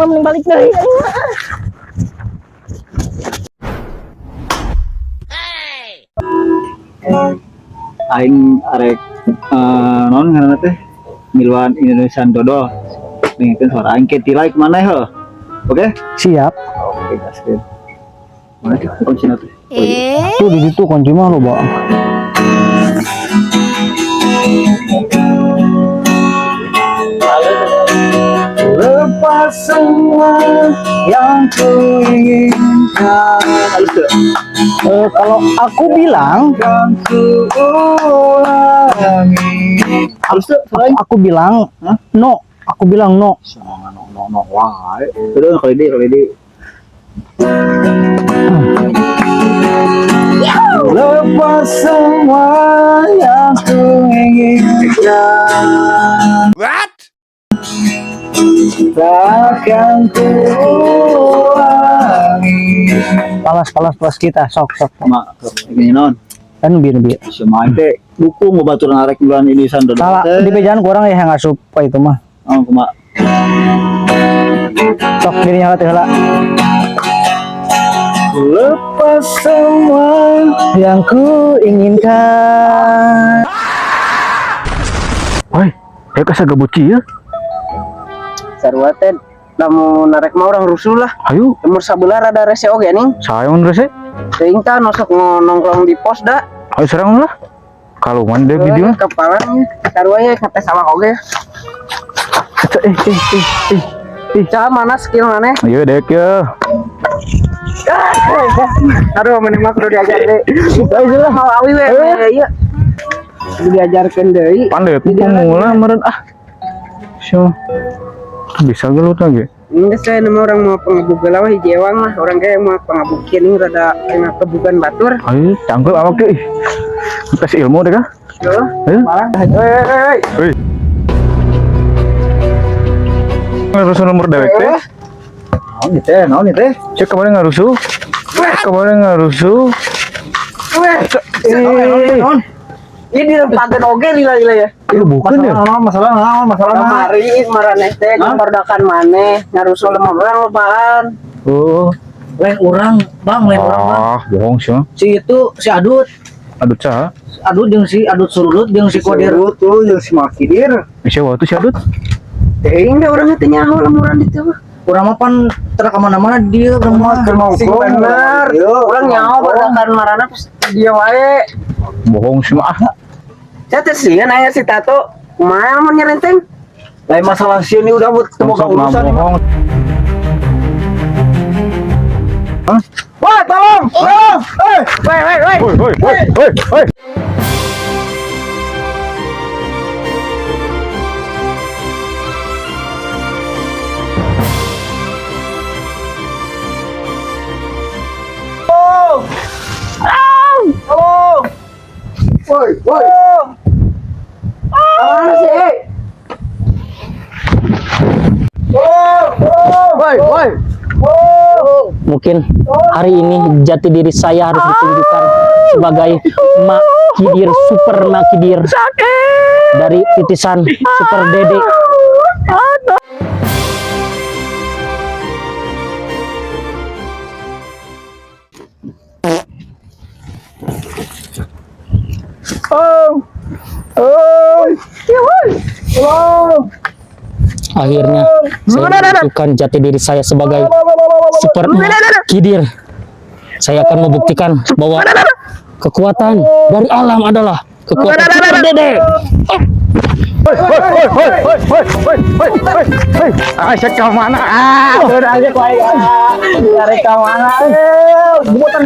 mah mending balik deui. Aing arek non ngaranna teh Milwan Indonesian Dodol. Ningkeun suara aing ke tilai kemana ya? Oke? Siap. Oke, gaskeun. Mana sih kuncinya tuh? Tuh di situ kunci mah lo, Bang. Lepas semua yang ku inginkan. Kalau aku bilang Akan ku ulangi. Halus tuh, aku bilang no. Aku bilang no. No, wae. Udah kali ini. Lepas semua yang ku inginkan. What? Takkan ku ulangi. Palas kita sok. Mak, ini non. Kan biar. Semua teh dukung baturan arek bulan ini sandal. Salah di bejaan kurang ya ngasup itu mah. Oh, kumaha. Sok dirinya teh heula. Lepas semua Yang ku inginkan. Woi, kasa gabuci ya? Sarua teh lamun narek mah orang rusuh lah. Ayo, Umur sabelah rada rese oge ning. sayang rese. Teuing tah nosok nongkrong di pos da. Ayo serang lah. Kalau mandek video. Kepalanya sarua ye kate sawak oge. Cah mana skill maneh? Ayo dek ya. Aduh mending mah kudu diajar deui. Ayo mau awi we ieu. Kudu diajarkeun deui. Pandai tuh pemula meren So. Bisa gelut lagi. Ini saya nama orang mau pengebuk gelah hiji ewang mah orang kayak mau pengebuk kieu rada kena kebukan batur. Ayo, cangkep awak deh. Kasih ilmu deh kah? Yo. Malang. Hei. Ngarusuh nomor dewek teh. Naon nih teh? Cek kemarin ngarusuh. Ini dirempakeun oge lila ya. Itu bukan ya? Masalah Kamari maraneh teh ngeperdakan maneh ngarusul lemah orang lobaan. Oh. Lain orang, Bang, Bohong sih. Si itu si Adut. Adut cah. Adut jeung si Adut Surudut jeung si Kodir. tuh yang si Makidir. Bisa waktu si Adut. Teuing deh urang teh nyaho lamuran ditu mah. Urang mah pan teu ka mana-mana dia rumah. Sing bener. Urang nyaho perdakan marana pas dia wae. Bohong sih mah. Saya teh sieun aya si Tato. Kumaha mun nyelenteng? Lain masalah sih ini udah buat ketemu Sok urusan nih. bohong. Wah, tolong. Woi. Woi. Mana sih? Woi. Mungkin hari ini jati diri saya harus ditunjukkan sebagai Makidir, Super Makidir dari titisan Super Dede. Akhirnya saya menunjukkan jati diri saya sebagai Super Makidir. Saya akan membuktikan bahwa kekuatan dari alam adalah kekuatan Super Dede. Cek ke mana? Udah aja baik. Cari ke mana? Gebutan.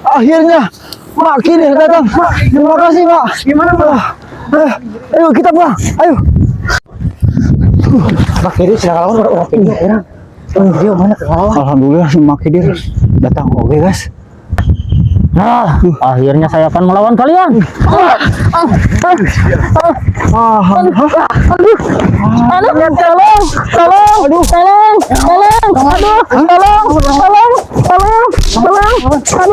Akhirnya Makidir datang. Terima kasih, Pak. Gimana, Pak? Ayo kita pulang. Ayo. Makidir silakan orang orang. Dia mana ke bawah? Alhamdulillah si Makidir datang oke guys. Nah, akhirnya saya akan melawan kalian. Tolong. Itu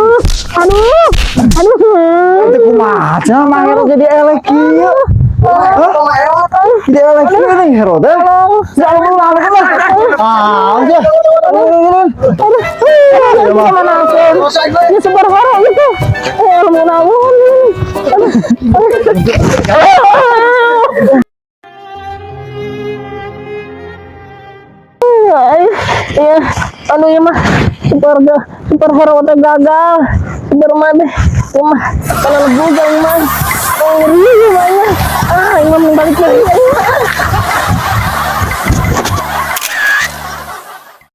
kumaha mah hero jadi elek kieu. Jadi elek kieu nih hero teh. Ya Allah lah. Ah, udah. Gimana aku? Ini sebar hara gitu. Ya, anu ya mah super hero teh gagal. Super mah deh. Mah kalau bujang mah. Oh, ngeri banyak. Ah, ini mah balik lagi.